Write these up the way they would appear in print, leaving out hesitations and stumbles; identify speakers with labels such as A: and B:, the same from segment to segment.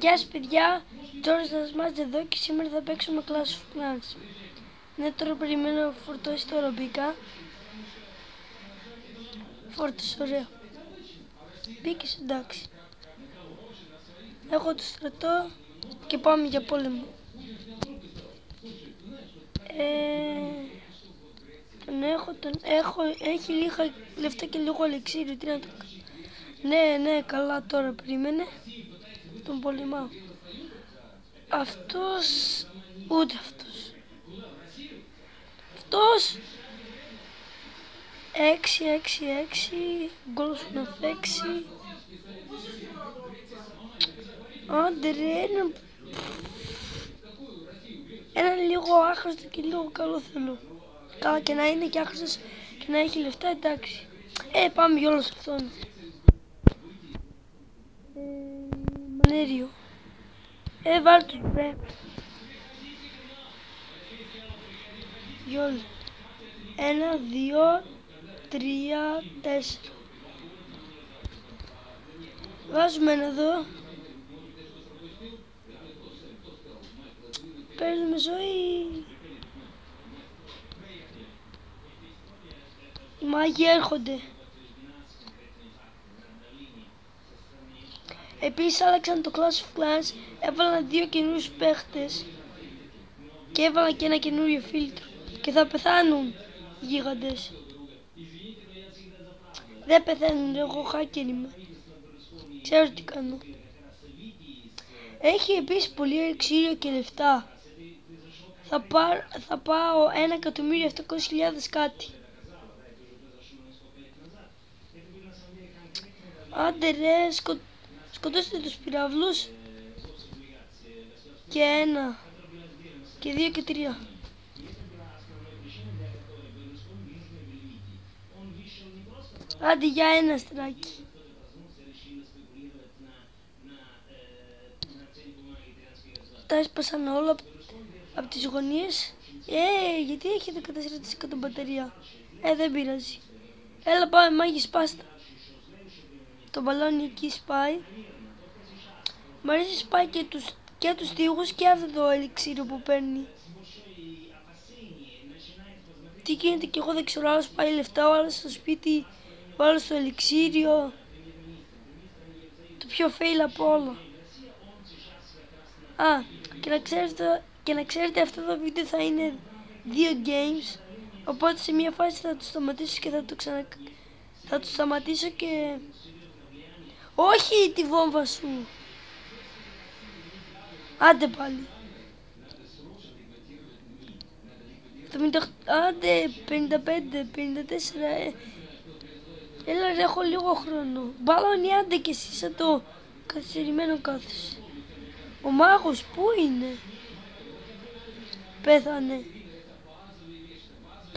A: Γεια σας παιδιά, τώρα σας είμαστε εδώ και σήμερα θα παίξουμε Clash of Clans. Ναι, τώρα περιμένω να φορτώσει, τώρα μπήκα. Φόρτωσε, ωραία. Μπήκες, εντάξει. Έχω το στρατό και πάμε για πόλεμο. Τον έχω, έχει λίγα λεφτά και λίγο ελεξίριο, τι να το κάνω. Ναι, καλά, τώρα περίμενε. Τον πολεμάω. Αυτός, ούτε αυτός. Αυτός 6, γκολ σου να φέξει. Άντε ρε, ένα λίγο άχρηστο και λίγο καλό θέλω. Καλά και να είναι και άχρηστος και να έχει λεφτά, εντάξει. Πάμε για όλο σε αυτόν. Μανέριο. Βάλ' τους μπρε. Γιόλ. 1, 2, 3, 4. Βάζουμε ένα εδώ. Παίρνουμε ζωή. Οι μάγοι έρχονται. Επίσης άλλαξαν το Clash of Clans, έβαλαν 2 καινούριους παίχτες και έβαλαν και ένα καινούριο φίλτρο και θα πεθάνουν οι γίγαντες. Δεν πεθαίνουν, εγώ hacker είμαι. Ξέρω τι κάνω. Έχει επίσης πολύ ελεξίριο και λεφτά. Θα πάω 1.700.000 κάτι. Άντε ρε, σκοτώστε τους πυραυλούς. Και 1 και 2 και 3. Άντε για ένα στράκι. Τα έσπασαν όλα από τις γωνίες. Γιατί έχει 14% μπαταρία. Δεν πειράζει. Έλα πάμε μάγι, σπάστα. Το μπαλόνι εκεί σπάει. Μ' αρέσει σπάει και τους τοίχους και αυτό το ελιξίριο που παίρνει. Τι γίνεται και εγώ δεν ξέρω, άλλος πάει λεφτά, ο άλλος στο σπίτι, ο άλλος στο ελιξίριο. Το πιο fail από όλα. Και να ξέρετε αυτό το βίντεο θα είναι 2 games. Οπότε σε μια φάση θα το σταματήσω και θα το σταματήσω και... Όχι τη βόμβα σου. Άντε πάλι. Άντε 55, 54. Έλα ρε, έχω λίγο χρόνο. Μπαλόνι, άντε και εσύ σαν το καθυστερημένο κάθεσαι. Ο μάγος πού είναι? Πέθανε.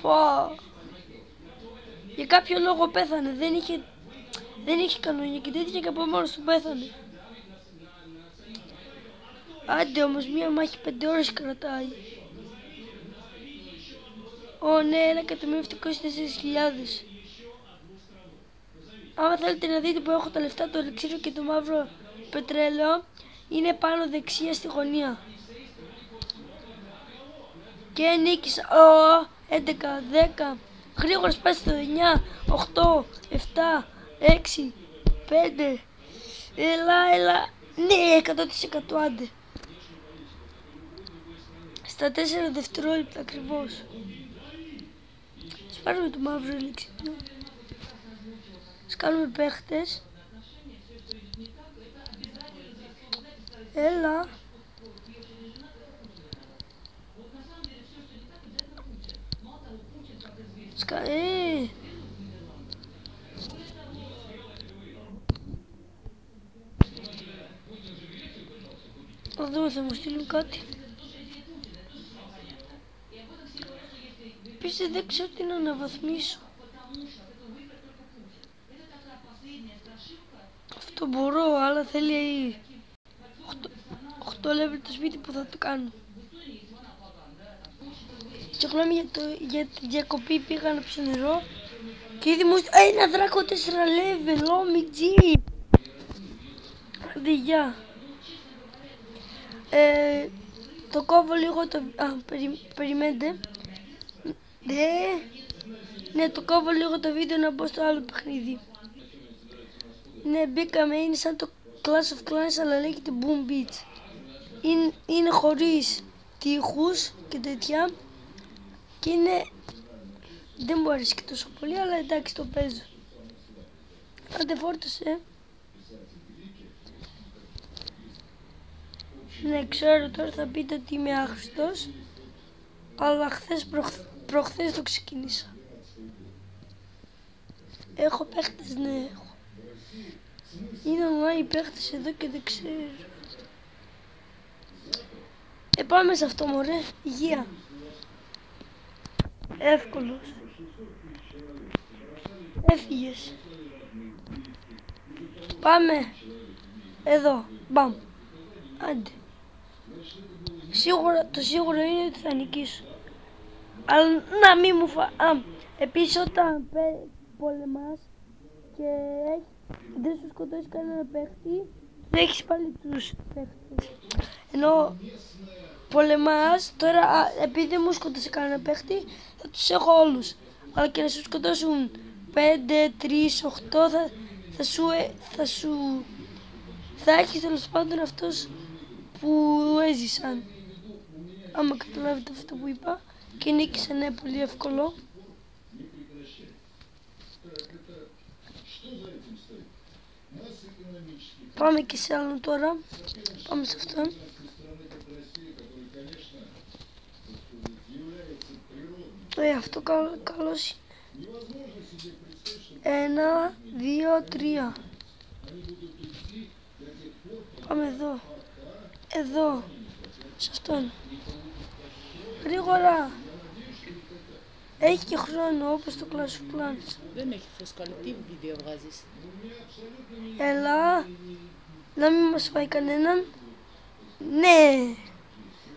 A: Πω. Για κάποιο λόγο πέθανε. Δεν είχε κανόνια και τέτοια και από μόνος του πέθανε. Άντε όμως, μία μάχη 5 ώρες κρατάει. Ναι, 1.704.000. Άμα θέλετε να δείτε που έχω τα λεφτά, το ελιξίριο και το μαύρο πετρέλαιο είναι πάνω δεξιά στη γωνία. Και νίκησα. 11, 10. Γρήγορα σπάστε το 9, 8, 7, 6, 5. Έλα. Ναι, 100% άντε. Στα 4 δευτερόλεπτα ακριβώς. Σπάρουμε το μαύρο ελιξίριο. Σκάνουμε παίχτες. Έλα. Θα δούμε, θα μου στείλουν κάτι. Επίσης δεν ξέρω τι να αναβαθμίσω. Αυτό μπορώ, αλλά θέλει 8 level το σπίτι που θα το κάνω. Συγγνώμη για τη διακοπή, πήγα να πιω νερό και ήδη μου ένα δράκο 4 level, OMG. Άντε γεια. Το κόβω λίγο το... περιμένετε. Ναι, το κόβω λίγο το βίντεο να μπω στο άλλο παιχνίδι. Ναι, μπήκαμε, είναι σαν το Clash of Clans, αλλά λέγεται Boom Beach. Είναι χωρίς τείχους και τέτοια. Και είναι... Δεν μου αρέσει και τόσο πολύ, αλλά εντάξει, το παίζω. Άντε, φόρτωσε. Ναι, ξέρω, τώρα θα πείτε ότι είμαι άχρηστος. Αλλά προχθές το ξεκίνησα. Έχω παίχτες, ναι, έχω. Είναι online παίχτες εδώ και δεν ξέρω. Πάμε σε αυτό, μωρέ. Υγεία. Εύκολος. Έφυγες. Πάμε. Εδώ. Μπαμ. Άντε. Το σίγουρο είναι ότι θα νικήσω. Αλλά να μην μου επίσης όταν πολεμάς και δεν σου σκοτώσεις κανένα παίχτη, θα έχεις πάλι τους παίχτες. Ενώ πολεμάς, τώρα επειδή δεν μου σκοτώσει κανένα παίχτη, θα τους έχω όλους. Αλλά και να σου σκοτώσουν 5, 3, 8, θα έχεις τέλος πάντων αυτός που έζησαν. Άμα καταλάβετε αυτό που είπα. Και νίκησαν, είναι πολύ εύκολο. Πάμε και σε άλλον τώρα. Πάμε σε αυτόν. Αυτό καλός είναι. 1, 2, 3. Πάμε εδώ. Εδώ. Σε αυτόν. Γρήγορα. Έχει και χρόνο όπως το Clash of Clans.
B: Δεν έχει φωσκάλη. Τι βίντεο βγάζεις?
A: Έλα. Να μην μας φάει κανέναν. Ναι.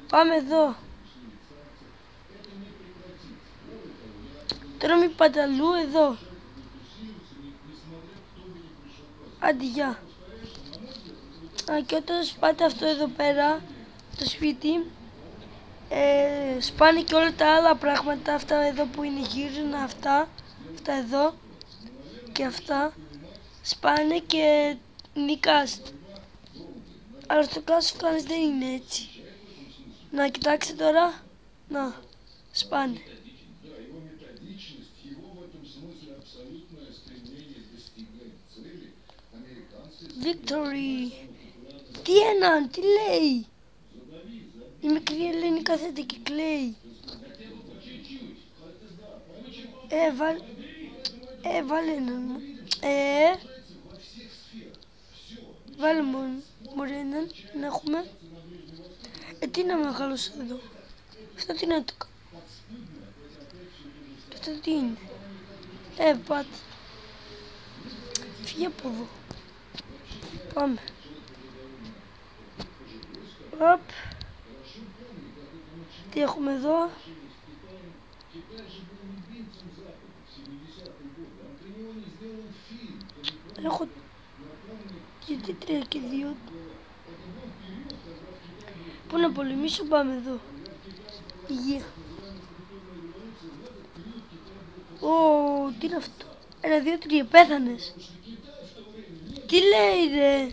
A: Πάμε εδώ. Τώρα μην πάτε αλλού, εδώ. Άντε, γεια. Και όταν σπάτε αυτό εδώ πέρα, το σπίτι, σπάνε και όλα τα άλλα πράγματα, αυτά εδώ που είναι γύρω, αυτά εδώ και αυτά, σπάνε και νικάς. Αλλά στο Clash of Clans δεν είναι έτσι. Να κοιτάξτε τώρα, να, σπάνε. Victory! Τι έναν, τι λέει! Η μικρή Ελένη κάθεται και κλαίει. Βάλε έναν. Βάλε μόνο έναν, να έχουμε. Τι να μεγάλωσε εδώ. Αυτό τι να το κάνω. Αυτό τι είναι. Πάτε. Φύγε από εδώ. Πάμε. Οπ. Τι έχουμε εδώ. Έχω... Γιατί 3 και 2. Πού να πολεμήσω, πάμε εδώ. Υγεία. Τι είναι αυτό. 1, 2, 3, πέθανες. Τι λέει ρε.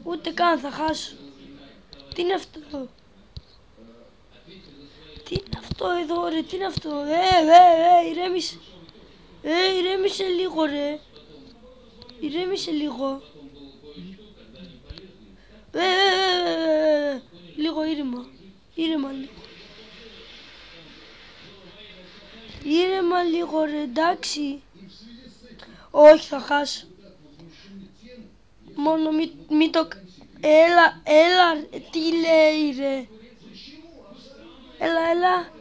A: Ούτε καν θα χάσω. Τι είναι αυτό. Τι είναι αυτό εδώ ρε, τι είναι αυτό. Ηρέμησε. Ηρέμησε λίγο ρε. Ηρέμησε λίγο. Λίγο ήρεμα. Ήρεμα λίγο. Ήρεμα λίγο ρε, εντάξει. Όχι, θα χάσω. Μόνο μη το... Έλα, τι λέει ρε. Έλα.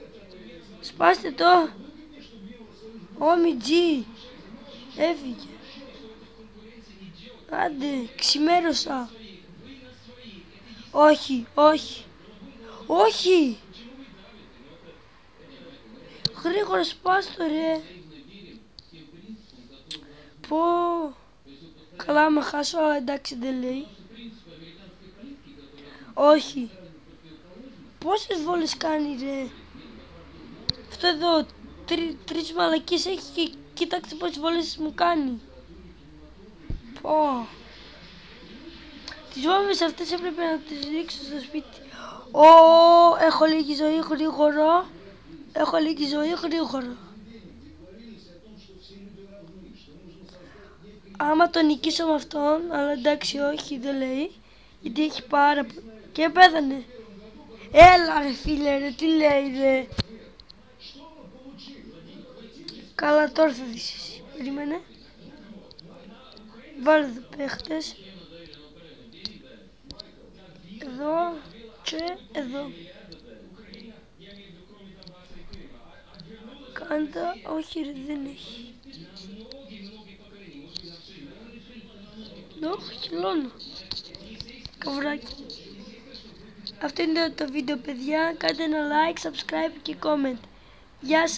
A: Σπάστε το. Όμιτζι. Έφυγε. Άντε, ξημέρωσα. Όχι. Γρήγορα σπάστο ρε. Πω. Καλά, άμα χάσω, αλλά εντάξει δεν λέει. Όχι. Πόσες βόλες κάνει ρε. Αυτό εδώ τρεις μαλακίες έχει και κοίταξε πόσες βόλες μου κάνει. Πω. Τις βόμβες αυτές έπρεπε να τις ρίξω στο σπίτι. Έχω λίγη ζωή γρήγορα. Έχω λίγη ζωή γρήγορα. Άμα τον νικήσω με αυτόν, αλλά εντάξει όχι δεν λέει. Γιατί έχει πάρα πολύ. Και πέθανε. Έλα ρε φίλε ρε, τι λέει ρε. Καλά τώρα θα δεις εσύ. Περίμενε. Βάλε εδώ παίχτες. Εδώ και εδώ. Κάντα, όχι ρε δεν έχει. Όχι, χελώνω. Καβράκι. Αυτό είναι το βίντεο παιδιά. Κάντε ένα like, subscribe και comment. Γεια σας.